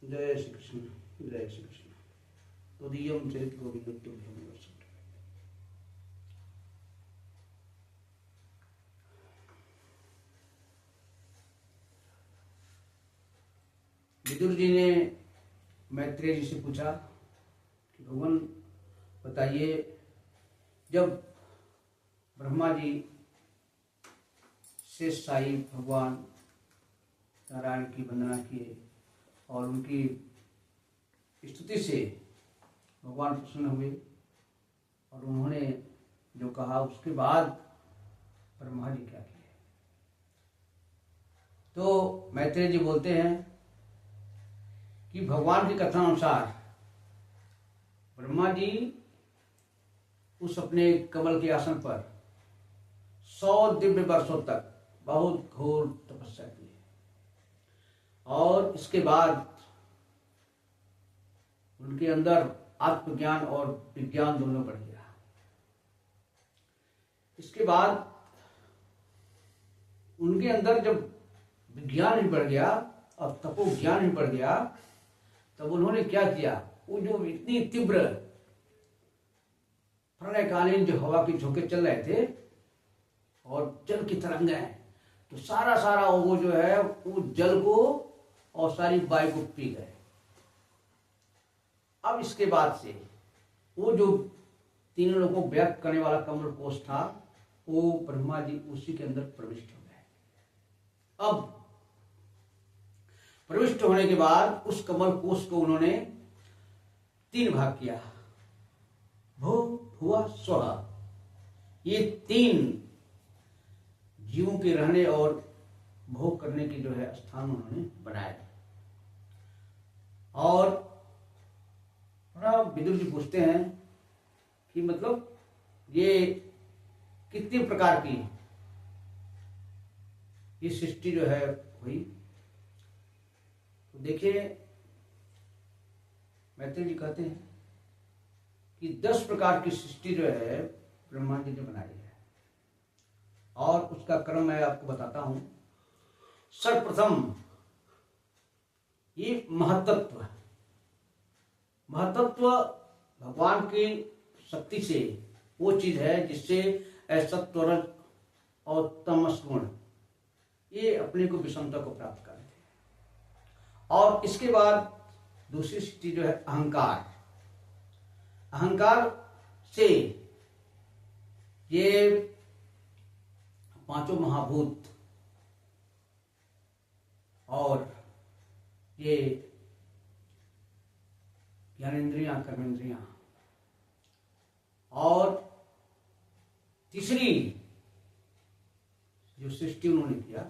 जय श्री कृष्ण। जय श्री कृष्ण। तदीयं चरित गोविंदोभ्यं नमः। विदुर जी ने मैत्रेय जी से पूछा कि भगवान बताइए, जब ब्रह्मा जी शेष साई भगवान नारायण की वंदना किए और उनकी स्तुति से भगवान प्रसन्न हुए और उन्होंने जो कहा उसके बाद ब्रह्मा जी क्या किए, तो मैत्रेय जी बोलते हैं कि भगवान की कथा अनुसार ब्रह्मा जी उस अपने कमल के आसन पर 100 दिव्य वर्षों तक बहुत घोर तपस्या की और इसके बाद उनके अंदर आत्मज्ञान और विज्ञान दोनों बढ़ गया। इसके बाद उनके अंदर जब विज्ञान भी बढ़ गया और तपो ज्ञान भी बढ़ गया, तब उन्होंने क्या किया, वो जो इतनी तीव्र प्रलयकालीन जो हवा के झोंके चल रहे थे और जल की तरंगें, तो सारा वो जो है वो जल को और सारी वायु को पी गए। अब इसके बाद से वो जो तीनों लोगों को व्यक्त करने वाला कमल कोश था, वो ब्रह्मा जी उसी के अंदर प्रविष्ट हो गए। अब प्रविष्ट होने के बाद उस कमल कोश को उन्होंने 3 भाग किया, भू भुवा स्वः। ये 3 जीवों के रहने और भोग करने के जो है स्थान उन्होंने बनाए। और विदुर जी पूछते हैं कि मतलब ये कितने प्रकार की ये सृष्टि जो है हुई। तो देखिए मैत्रेय जी कहते हैं कि 10 प्रकार की सृष्टि जो है ब्रह्मा जी ने बनाई है और उसका क्रम मैं आपको बताता हूं। सर्वप्रथम ये महतत्व भगवान की शक्ति से वो चीज है जिससे सत्वरज और तमस गुण ये अपने को विषमता को प्राप्त करते हैं। और इसके बाद दूसरी स्थिति जो है अहंकार से ये 5 महाभूत और ये ज्ञानेन्द्रियां, कर्मेंद्रियां, और तीसरी जो सृष्टि उन्होंने किया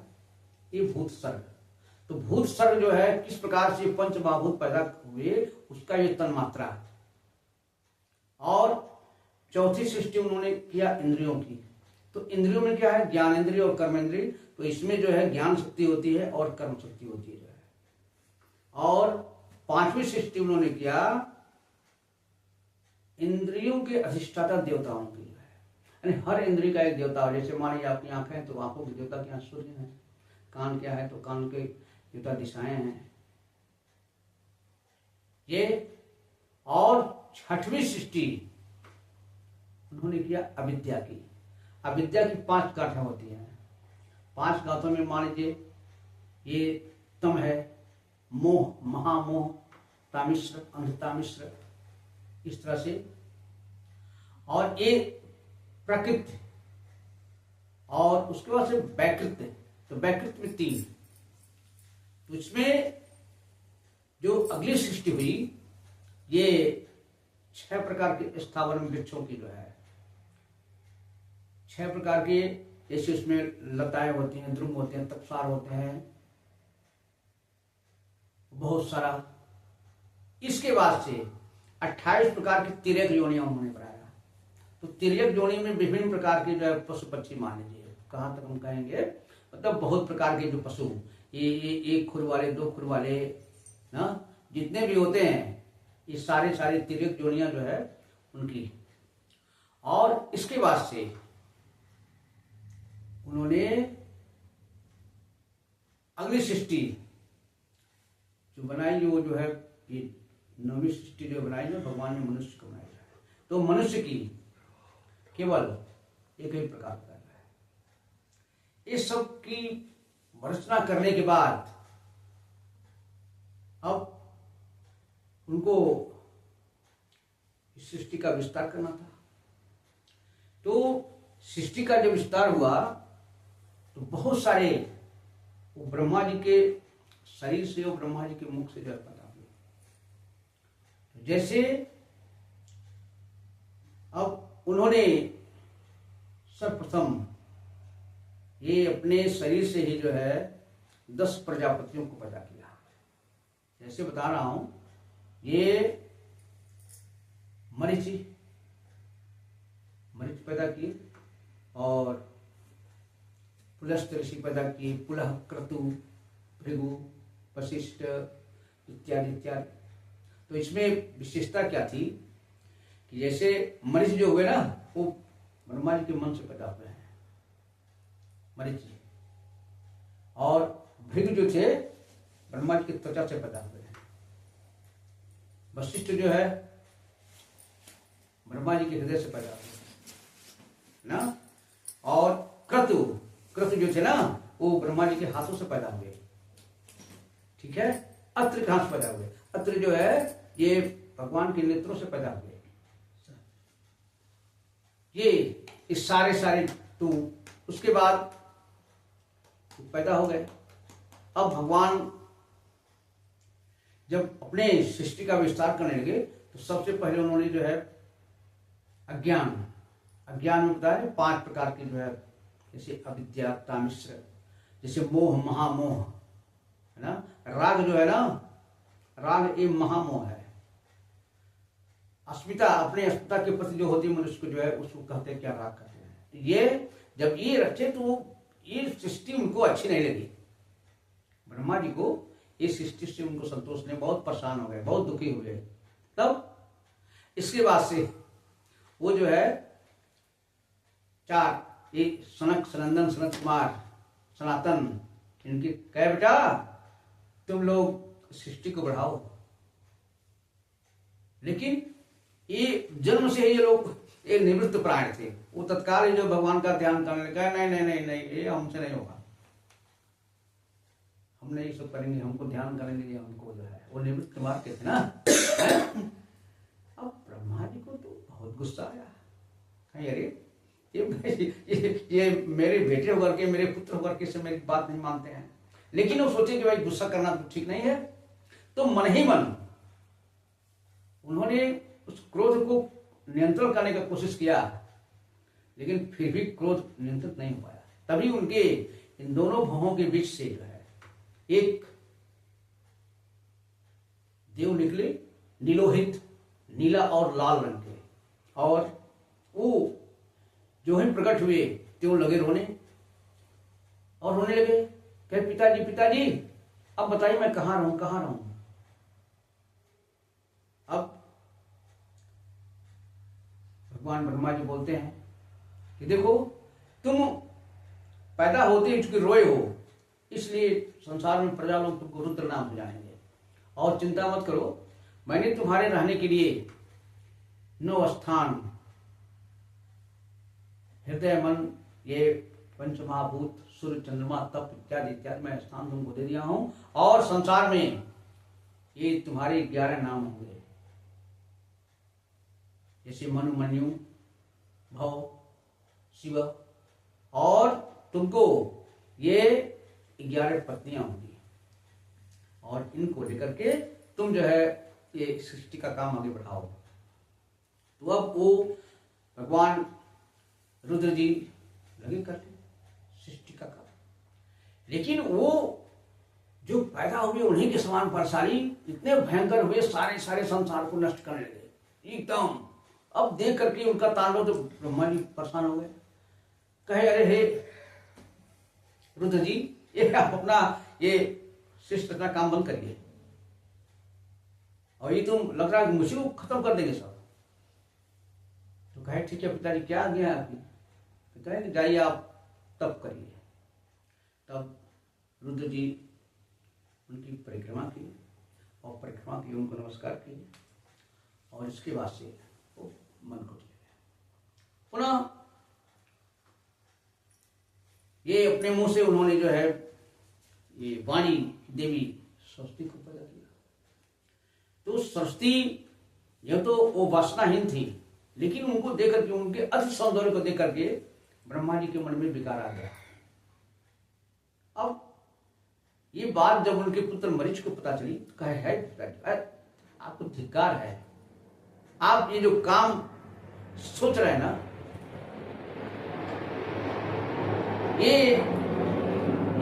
ये भूत सर्ग। तो भूत सर्ग जो है किस प्रकार से 5 महाभूत पैदा हुए उसका ये तन्मात्रा। और चौथी सृष्टि उन्होंने किया इंद्रियों की। तो इंद्रियों में क्या है, ज्ञानेन्द्रिय और कर्मेंद्रिय। तो इसमें जो है ज्ञान शक्ति होती है और कर्म शक्ति होती है जो है। और 5वीं सृष्टि उन्होंने किया इंद्रियों के अधिष्ठाता देवताओं की जो है, यानी हर इंद्रिय का एक देवता हो। जैसे मान लीजिए आपकी आंखें हैं तो आंखों के देवता क्या सूर्य है, कान क्या है तो कान के देवता दिशाएं हैं ये। और 6वीं सृष्टि उन्होंने किया अविद्या की। अविद्या की 5 गांठें होती हैं। 5 गांठों में मान लीजिए ये तम है, मोह, महामोह, तामिश्र, अंधतामिश्र, इस तरह से। और ये प्रकृति और उसके बाद से वैकृत्य। तो वैकृत्य में 3। तो इसमें जो अगली सृष्टि हुई ये 6 प्रकार के स्थावर वृक्षों की जो है 6 प्रकार के, जैसे उसमें लताएं होती हैं, ध्रुव होते हैं, तपसार होते हैं, बहुत सारा। इसके बाद से 28 प्रकार की तिर्यक योनियां उन्होंने बनाया। तो तिर्यक योनि में विभिन्न प्रकार के जो है पशु पक्षी मान लीजिए, कहां तक हम कहेंगे, मतलब बहुत प्रकार के जो पशु, ये 1 खुर वाले, 2 खुर वाले ना, जितने भी होते हैं ये सारे तिर्यक योनियां जो है उनकी। और इसके बाद से उन्होंने अगली सृष्टि जो जो बनाई वो जो है ये नवी सृष्टि जो बनाई है भगवान ने मनुष्य को बनाया है। तो मनुष्य की केवल एक ही प्रकार कर रहा है। इस सब की रचना करने के बाद अब उनको इस सृष्टि का विस्तार करना था। तो सृष्टि का जब विस्तार हुआ तो बहुत सारे वो ब्रह्मा जी के शरीर से और ब्रह्मा जी के मुख से जल पैदा हुए। तो जैसे अब उन्होंने सर्वप्रथम ये अपने शरीर से ही जो है 10 प्रजापतियों को पैदा किया। जैसे बता रहा हूं, ये मरीचि पैदा किए और पुलस्त ऋषि पैदा किए, पुलह, क्रतु, भृगु, वशिष्ठ इत्यादि इत्यादि। तो इसमें विशेषता क्या थी कि जैसे मरीच जो हुए ना वो ब्रह्मा जी के मन से पैदा हुए हैं मरीच जी, और भृगु जो थे ब्रह्मा जी की त्वचा से पैदा हुए हैं। वशिष्ठ जो है ब्रह्मा जी के हृदय से पैदा हुए ना, और क्रतु जो थे ना वो ब्रह्मा जी के हाथों से पैदा हुए। ठीक है। अत्र कहां से पैदा हुए? अत्र जो है ये भगवान के नेत्रों से पैदा हुए। ये इस सारे तो उसके बाद पैदा हो गए। अब भगवान जब अपने सृष्टि का विस्तार करने लगे तो सबसे पहले उन्होंने जो है अज्ञान में बताया 5 प्रकार के जो है, जैसे अविद्या, तामिश्र, जैसे मोह, महामोह है ना, राग जो है ना, राग ये महामोह है। अस्मिता, अपने अस्मिता के प्रति जो होती है मनुष्य को जो है उसको कहते हैं क्या, राग कहते हैं। ये जब ये रखे तो ये सृष्टि उनको अच्छी नहीं लगी। ब्रह्मा जी को ये सृष्टि से उनको संतोष नहीं, बहुत परेशान हो गए, बहुत दुखी हुए। तब इसके बाद से वो जो है 4 ये सनक, सनंदन, सनत कुमार, सनातन, इनके कहे बेटा तुम लोग सृष्टि को बढ़ाओ। लेकिन ये जन्म से ही ये लोग एक निवृत्त प्राण थे। वो तत्काल ही जो भगवान का ध्यान करने लगा, नहीं नहीं नहीं नहीं ये हमसे नहीं होगा, हम नहीं सब करेंगे, हमको ध्यान करेंगे, हमको जो है वो निवृत्त कुमार के थे ना। अब ब्रह्मा जी को तो बहुत गुस्सा आया, अरे ये मेरे बेटे होकर के, मेरे पुत्र होकर के से मेरी बात नहीं मानते हैं। लेकिन वो सोचे कि भाई गुस्सा करना तो ठीक नहीं है, तो मन ही मन उन्होंने उस क्रोध को नियंत्रण करने का कोशिश किया, लेकिन फिर भी क्रोध नियंत्रित नहीं हो पाया। तभी उनके इन दोनों भवों के बीच से जो है एक देव निकले, नीलोहित, नीला और लाल रंग के, और वो जो ही प्रकट हुए त्यों लगे रोने, और रोने लगे, कहे पिताजी पिताजी अब बताइए मैं कहां रहूं, कहां रहूं। अब भगवान ब्रह्मा जी बोलते हैं कि देखो तुम पैदा होते ही चूंकि रोए हो, इसलिए संसार में प्रजा लोग तुमको रुद्र नाम से जानेंगे। और चिंता मत करो, मैंने तुम्हारे रहने के लिए 9 स्थान, हृदय, मन, ये पंचमहाभूत, सूर्य, चंद्रमा, तप इत्यादि इत्यादि मैं स्थान तुमको दे दिया हूं। और संसार में ये तुम्हारे 11 नाम होंगे, जैसे मनु, मन्यु, भव, शिव, और तुमको ये 11 पत्नियां होंगी, और इनको लेकर के तुम जो है ये सृष्टि का काम आगे बढ़ाओ। तो अब वो भगवान रुद्र जी लगे करते सृष्टि का काम, लेकिन वो जो पैदा हुए उन्हीं के समान परसारी इतने भयंकर हुए, सारे संसार को नष्ट करने लगे एकदम। अब देख करके उनका तांडव तो ब्रह्मा जी परेशान हो गए, कहे अरे हे रुद्र जी, ये आप अपना ये सृष्टि का काम बंद करिए, और ये तुम लग रहा है मुझे को खत्म कर देंगे सब। तो कहे ठीक है पिताजी, क्या आज्ञा है आपकी? पिताजी जाइए आप तप करिए। तब रुद्र जी उनकी परिक्रमा की, और परिक्रमा की, उनको नमस्कार किए और इसके बाद से वो मन को चले गए। पुनः ये अपने मुंह से उन्होंने जो है ये वाणी देवी सरस्वती को पैदा किया। तो सरस्वती यह तो वो वासनाहीन थी, लेकिन उनको देख करके, उनके अति सौंदर्य को देख करके ब्रह्मा जी के मन में विकार आ गया। अब ये बात जब उनके पुत्र मरीच को पता चली तो कहे है आपको धिक्कार है, आप ये जो काम सोच रहे हैं ना, ये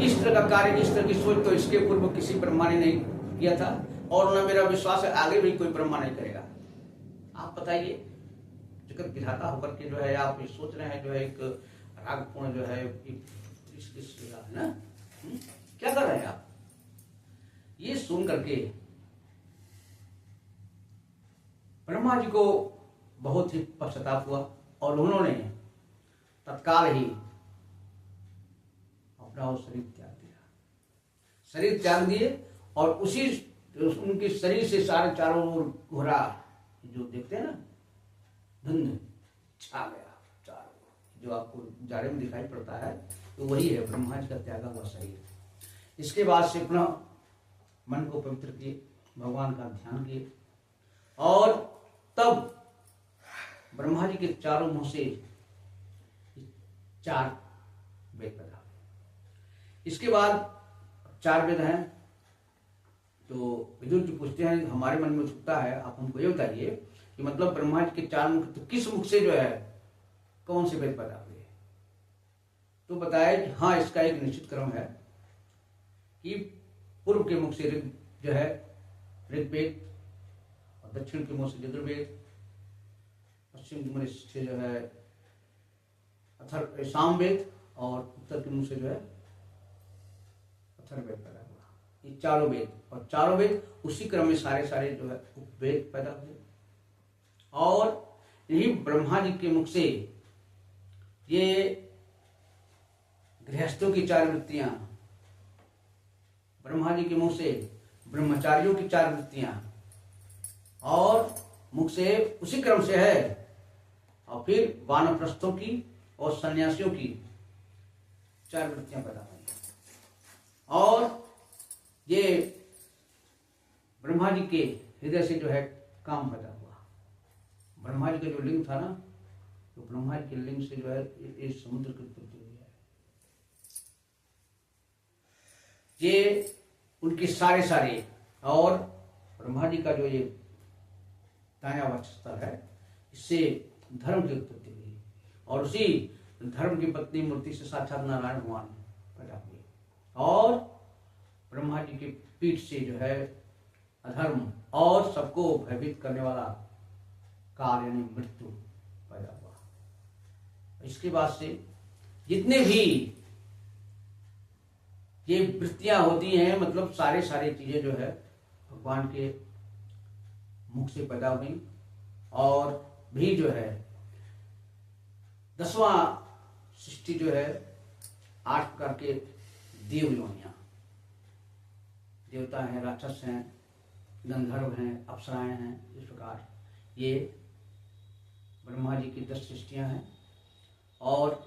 इस तरह का कार्य, इस तरह की सोच तो इसके पूर्व किसी ब्रह्मा ने नहीं किया था और न मेरा विश्वास है आगे भी कोई ब्रह्मा नहीं करेगा। आप बताइए, जगत विधाता होकर के जो है आप ये सोच रहे हैं, जो है एक रागपूर्ण जो है ना, क्या कर रहे हैं आप? ये सुन करके ब्रह्मा जी को बहुत ही पश्चाताप हुआ और उन्होंने तत्काल ही अपना वो शरीर त्याग दिया। शरीर त्याग दिए और उसी उनके शरीर से सारे चारों ओर घोरा जो देखते हैं ना, धुंध छा गया चारों, जो आपको जाड़े में दिखाई पड़ता है, तो वही है ब्रह्मा जी का त्यागा हुआ शरीर। इसके बाद से अपना मन को पवित्र किए, भगवान का ध्यान किए और तब ब्रह्मा जी के चारों मुंह से 4 वेद पैदा हुए। इसके बाद 4 वेद हैं, तो विदुर जी पूछते हैं, हमारे मन में उत्सुकता है, आप हमको ये बताइए कि मतलब ब्रह्मा जी के 4 मुख, तो किस मुख से जो है कौन से वेद पैदा हुए? तो बताया कि हाँ, इसका एक निश्चित क्रम है कि पूर्व के मुख से ऋग जो है ऋग्वेद, और दक्षिण के मुख से यजुर्वेद, पश्चिम के मुख से जो है सामवेद, और उत्तर के मुख से जो है अथर्ववेद पैदा हुआ। ये चारों वेद, और चारों वेद उसी क्रम में सारे जो है उपवेद पैदा हुए। और यही ब्रह्मा जी के मुख से ये गृहस्थों की 4 वृत्तियां, ब्रह्मा जी के मुख से ब्रह्मचारियों की 4 वृत्तियां, और मुख से उसी क्रम से है, और फिर वानप्रस्थों की और सन्यासियों की 4 वृत्तियां पैदा हुई। और ये ब्रह्मा जी के हृदय से जो है काम पैदा हुआ। ब्रह्मा जी का जो लिंग था ना, तो ब्रह्मा जी के लिंग से जो है इस समुद्र की उत्पत्ति हुई है। ये उनके सारे और ब्रह्मा जी का जो ये दाया वक्षस्थल है, इससे धर्म की उत्पत्ति हुई, और उसी धर्म की पत्नी मूर्ति से साक्षात नारायण भगवान पैदा हुए। और ब्रह्मा जी के पीठ से जो है अधर्म और सबको भयभीत करने वाला काल यानी मृत्यु पैदा हुआ। इसके बाद से जितने भी ये वृत्तियां होती हैं, मतलब सारे चीजें जो है भगवान के मुख से पैदा हुई। और भी जो है 10वां सृष्टि जो है 8 प्रकार के देव योनियां, देवता हैं, राक्षस हैं, गंधर्व हैं, अप्सराएं हैं। इस प्रकार ये ब्रह्मा जी की 10 सृष्टियां हैं। और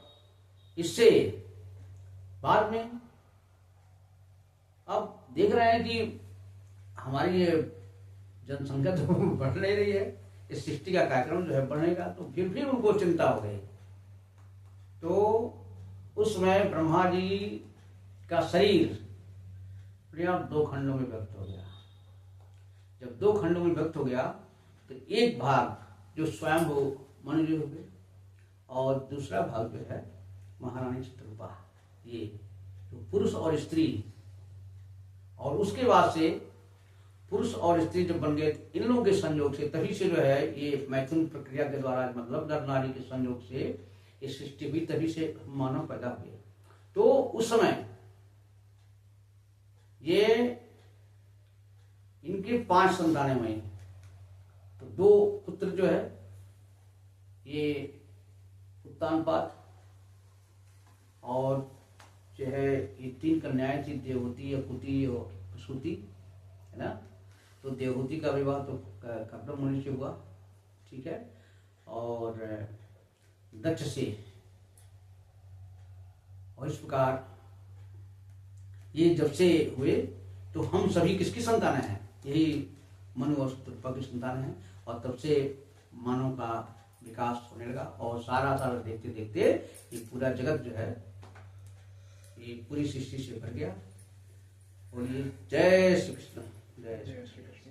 इससे बाद में अब देख रहे हैं कि हमारी ये जनसंख्या तो बढ़ नहीं रही है, इस सृष्टि का कार्यक्रम जो है बढ़ेगा, तो फिर उनको चिंता हो गई। तो उस समय ब्रह्मा जी का शरीर 2 खंडों में व्यक्त हो गया। जब 2 खंडों में व्यक्त हो गया तो एक भाग जो स्वयं हो मनु जी हो गए, और दूसरा भाग जो है महारानी चित्ररूपा, ये तो पुरुष और स्त्री। और उसके बाद से पुरुष और स्त्री जब बन गए, इन लोगों के संयोग से, तभी से जो है ये मैथुन प्रक्रिया के द्वारा, मतलब नर नारी के संयोग से ये सृष्टि हुई, तभी से मानव पैदा हुए। तो उस समय ये इनके 5 संतानें हुई। तो 2 पुत्र जो है ये उत्तानपाद, और जो है ये 3 कन्याएं थी, देवहूति, अकुति और प्रसूति, है ना। तो देवहूति का विवाह तो कपिल मुनि से हुआ, ठीक है। और दक्ष से, और इस प्रकार ये जब से हुए तो हम सभी किसकी संतान हैं? यही मनु और शतरूपा की संतान हैं। और तब से मानव का विकास होने लगा और सारा देखते देखते ये पूरा जगत जो है ये पूरी सृष्टि से भर गया। बोलिए जय श्री कृष्ण, जय श्री कृष्ण।